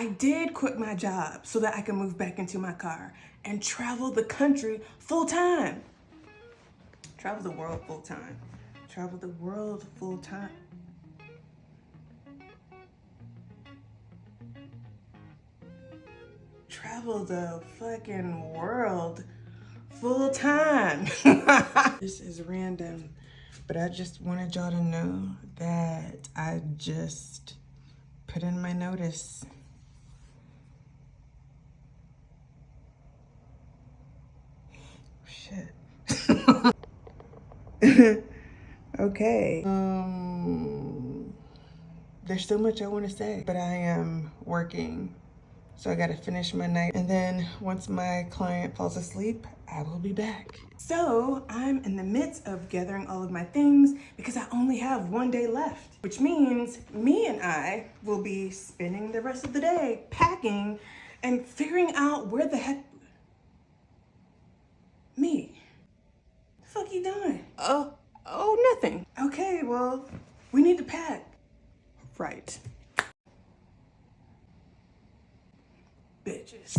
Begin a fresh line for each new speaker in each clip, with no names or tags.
I did quit my job so that I can move back into my car and travel the country full time. Travel the world full time. Travel the world full time. Travel the fucking world full time. This is random, but I just wanted y'all to know that I just put in my notice. Shit. Okay. There's so much I want to say, but I am working. So I gotta finish my night. And then once my client falls asleep, I will be back. So I'm in the midst of gathering all of my things because I only have one day left, which means me and I will be spending the rest of the day packing and figuring out where the heck, me. The fuck you doing? Oh, nothing. Okay, well, we need to pack. Right. Bitches.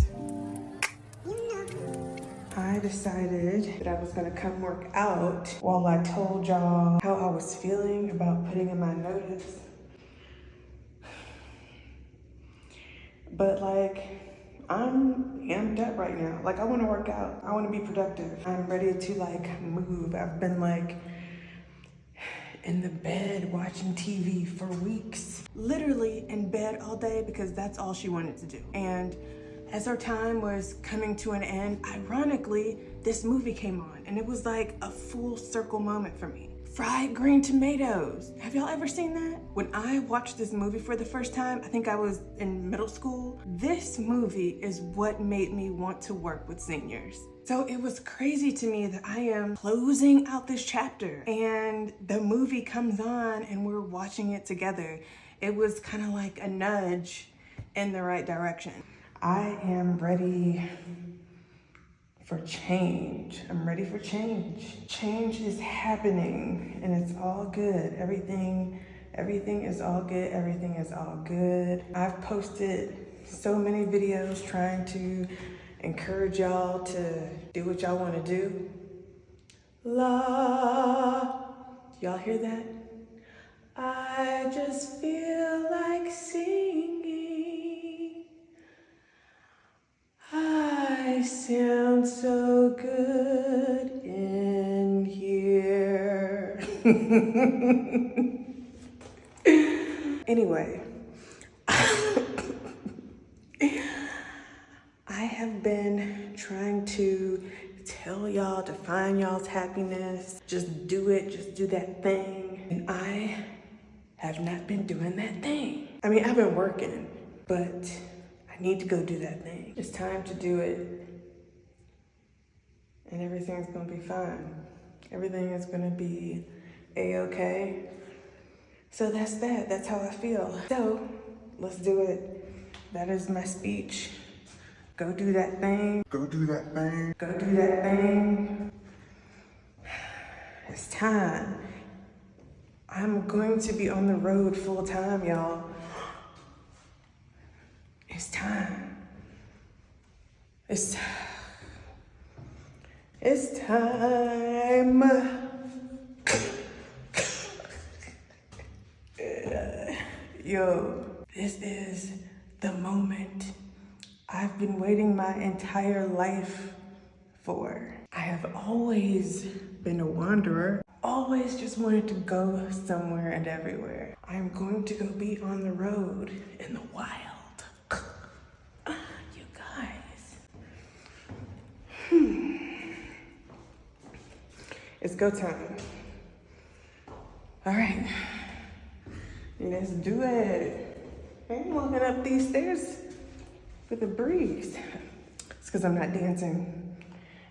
I decided that I was gonna come work out while I told y'all how I was feeling about putting in my notice. But like, I'm amped up right now. Like, I wanna work out. I wanna be productive. I'm ready to like move. I've been like in the bed watching TV for weeks. Literally in bed all day because that's all she wanted to do. And as our time was coming to an end, ironically, this movie came on and it was like a full circle moment for me. Fried green tomatoes. Have y'all ever seen that? When I watched this movie for the first time, I think I was in middle school. This movie is what made me want to work with seniors. So it was crazy to me that I am closing out this chapter and the movie comes on and we're watching it together. It was kind of like a nudge in the right direction. I am ready for change. I'm ready for change. Change is happening and it's all good. Everything is all good. Everything is all good. I've posted so many videos trying to encourage y'all to do what y'all want to do. La, y'all hear that? I just feel like singing. I sound so good in here. Anyway, I have been trying to tell y'all to find y'all's happiness. Just do it, just do that thing. And I have not been doing that thing. I mean, I've been working, but I need to go do that thing. It's time to do it. And everything's gonna be fine. Everything is gonna be A-okay. So that's that, that's how I feel. So, let's do it. That is my speech. Go do that thing. Go do that thing. Go do that thing. It's time. I'm going to be on the road full time, y'all. It's time. It's time. Yo, this is the moment I've been waiting my entire life for. I have always been a wanderer, always just wanted to go somewhere and everywhere. I'm going to go be on the road in the wild. You guys. It's go time. All right, let's do it. I'm walking up these stairs with a breeze. It's because I'm not dancing.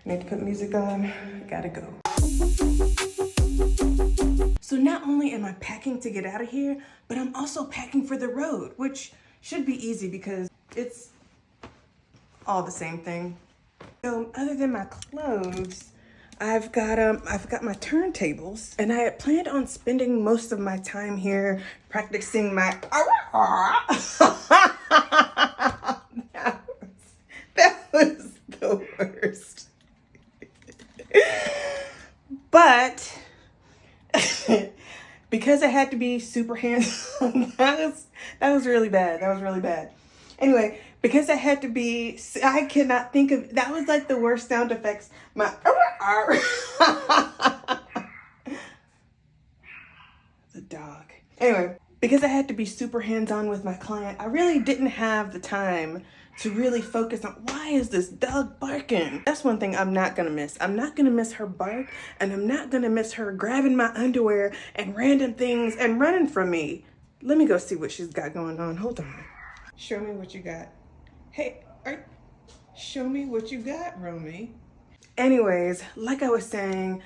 I need to put music on, gotta go. So not only am I packing to get out of here, but I'm also packing for the road, which should be easy because it's all the same thing. So other than my clothes, I've got my turntables, and I had planned on spending most of my time here practicing my because I had to be super hands-on, that was really bad. That was really bad. Anyway, because I had to be, I cannot think of, that was like the worst sound effects. The dog. Anyway, because I had to be super hands-on with my client, I really didn't have the time to really focus on, why is this dog barking? That's one thing I'm not gonna miss. I'm not gonna miss her bark, and I'm not gonna miss her grabbing my underwear and random things and running from me. Let me go see what she's got going on. Hold on. Show me what you got. Hey, show me what you got, Romy. Anyways, like I was saying,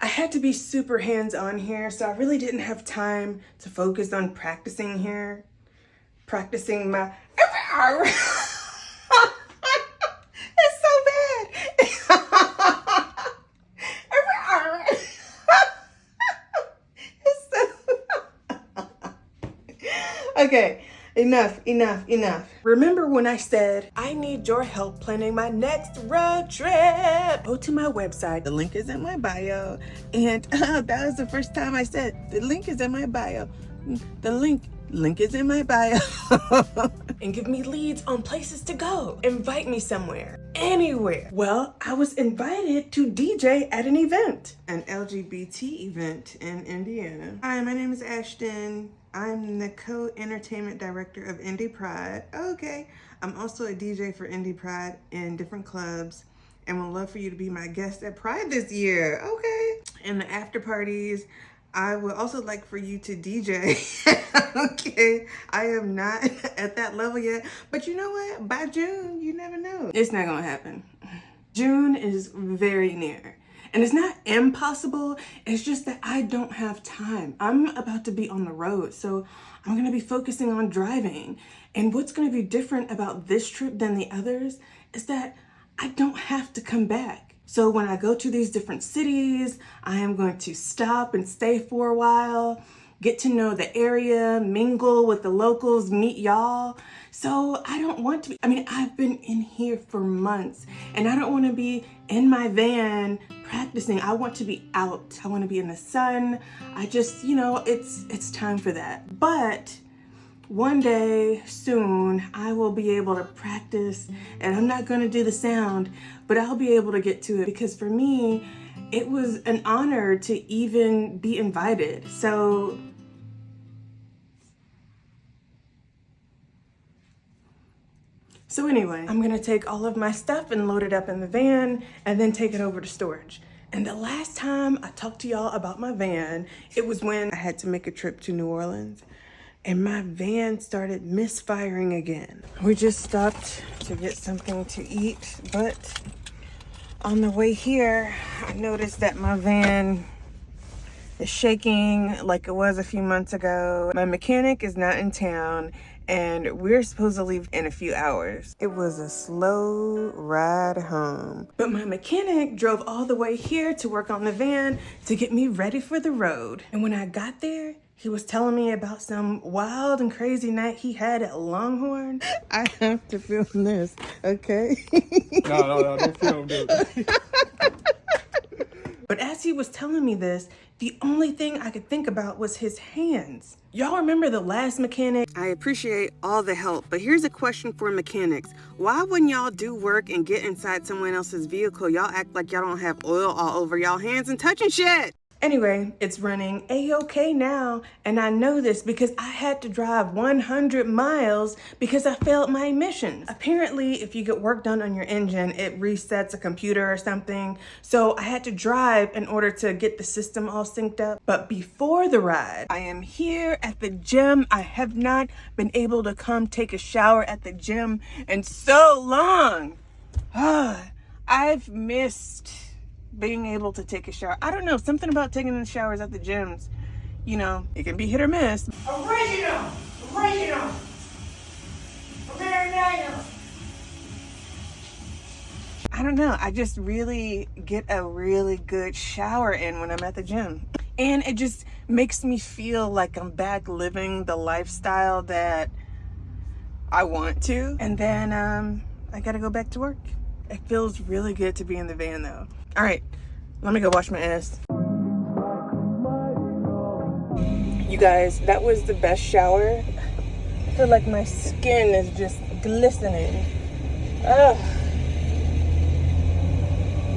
I had to be super hands-on here, so I really didn't have time to focus on practicing here. Practicing my... It's so bad. Okay, enough. Remember when I said, I need your help planning my next road trip? Go to my website. The link is in my bio. And that was the first time I said, the link is in my bio. The link is in my bio. And give me leads on places to go. Invite me somewhere, anywhere. Well, I was invited to DJ at an event, an LGBT event in Indiana. Hi, my name is Ashton. I'm the co-entertainment director of Indie Pride. Okay. I'm also a DJ for Indie Pride in different clubs and would love for you to be my guest at Pride this year. Okay. And the after parties, I would also like for you to DJ. Okay, I am not at that level yet, but you know what? By June, you never know. It's not gonna happen. June is very near. And it's not impossible, it's just that I don't have time. I'm about to be on the road, so I'm gonna be focusing on driving. And what's gonna be different about this trip than the others is that I don't have to come back. So when I go to these different cities, I am going to stop and stay for a while, get to know the area, mingle with the locals, meet y'all. So I don't want to be, I've been in here for months and I don't want to be in my van practicing. I want to be out. I want to be in the sun. I just, it's time for that. But one day soon, I will be able to practice, and I'm not going to do the sound, but I'll be able to get to it, because for me, it was an honor to even be invited. So anyway, I'm going to take all of my stuff and load it up in the van and then take it over to storage. And the last time I talked to y'all about my van, it was when I had to make a trip to New Orleans. And my van started misfiring again. We just stopped to get something to eat, but on the way here, I noticed that my van is shaking like it was a few months ago. My mechanic is not in town, and we're supposed to leave in a few hours. It was a slow ride home. But my mechanic drove all the way here to work on the van to get me ready for the road. And when I got there, he was telling me about some wild and crazy night he had at Longhorn. I have to film this, okay?
No, don't film this.
But as he was telling me this, the only thing I could think about was his hands. Y'all remember the last mechanic? I appreciate all the help, but here's a question for mechanics. Why when y'all do work and get inside someone else's vehicle, y'all act like y'all don't have oil all over y'all hands and touching shit? Anyway, it's running A-okay now, and I know this because I had to drive 100 miles because I failed my emissions. Apparently, if you get work done on your engine, it resets a computer or something. So I had to drive in order to get the system all synced up. But before the ride, I am here at the gym. I have not been able to come take a shower at the gym in so long. I've missed being able to take a shower. I don't know, something about taking the showers at the gyms, it can be hit or miss. Original, I don't know, I just really get a really good shower in when I'm at the gym. And it just makes me feel like I'm back living the lifestyle that I want to. And then I gotta go back to work. It feels really good to be in the van though. All right, let me go wash my ass. You guys, that was the best shower. I feel like my skin is just glistening. Ugh.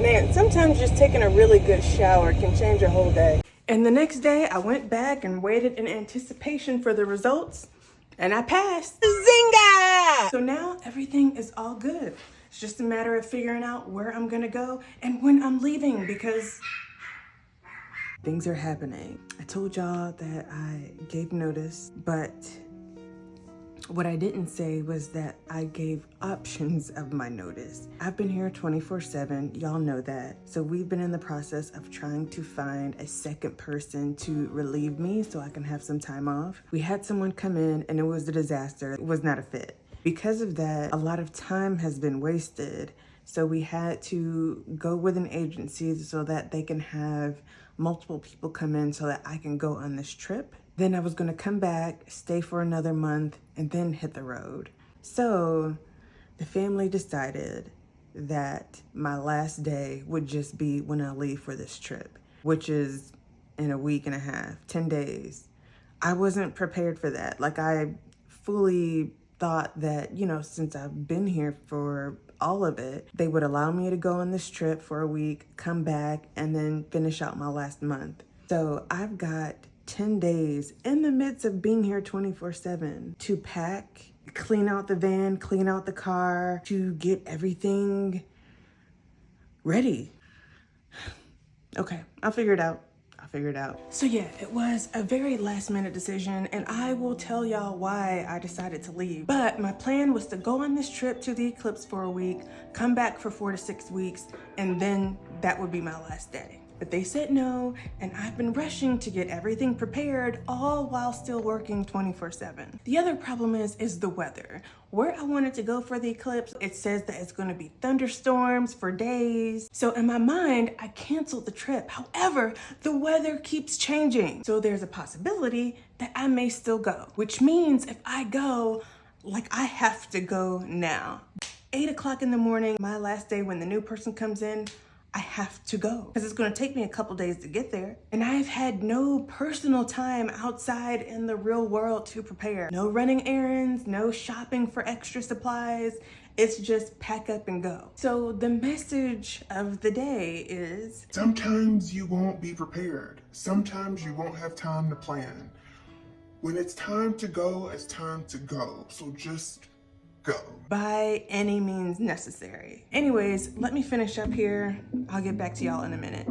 Man, sometimes just taking a really good shower can change your whole day. And the next day, I went back and waited in anticipation for the results, and I passed. Zinga! So now everything is all good. It's just a matter of figuring out where I'm gonna go and when I'm leaving, because things are happening. I told y'all that I gave notice, but what I didn't say was that I gave options of my notice. I've been here 24/7, y'all know that. So we've been in the process of trying to find a second person to relieve me so I can have some time off. We had someone come in and it was a disaster. It was not a fit. Because of that, a lot of time has been wasted. So we had to go with an agency so that they can have multiple people come in so that I can go on this trip. Then I was gonna come back, stay for another month, and then hit the road. So the family decided that my last day would just be when I leave for this trip, which is in a week and a half, 10 days. I wasn't prepared for that. Like, I fully thought that, you know, since I've been here for all of it, they would allow me to go on this trip for a week, come back, and then finish out my last month. So I've got 10 days in the midst of being here 24/7 to pack, clean out the van, clean out the car, to get everything ready. Okay, I'll figure it out. So yeah, it was a very last minute decision, and I will tell y'all why I decided to leave. But my plan was to go on this trip to the eclipse for a week, come back for 4 to 6 weeks, and then that would be my last day. But they said no, and I've been rushing to get everything prepared, all while still working 24/7. The other problem is the weather. Where I wanted to go for the eclipse, it says that it's gonna be thunderstorms for days. So in my mind, I canceled the trip. However, the weather keeps changing. So there's a possibility that I may still go, which means if I go, like, I have to go now. 8 o'clock in the morning, my last day when the new person comes in, I have to go because it's going to take me a couple days to get there. And I've had no personal time outside in the real world to prepare. No running errands, no shopping for extra supplies. It's just pack up and go. So the message of the day is,
sometimes you won't be prepared. Sometimes you won't have time to plan. When it's time to go, it's time to go. So just go.
By any means necessary. Anyways, let me finish up here. I'll get back to y'all in a minute.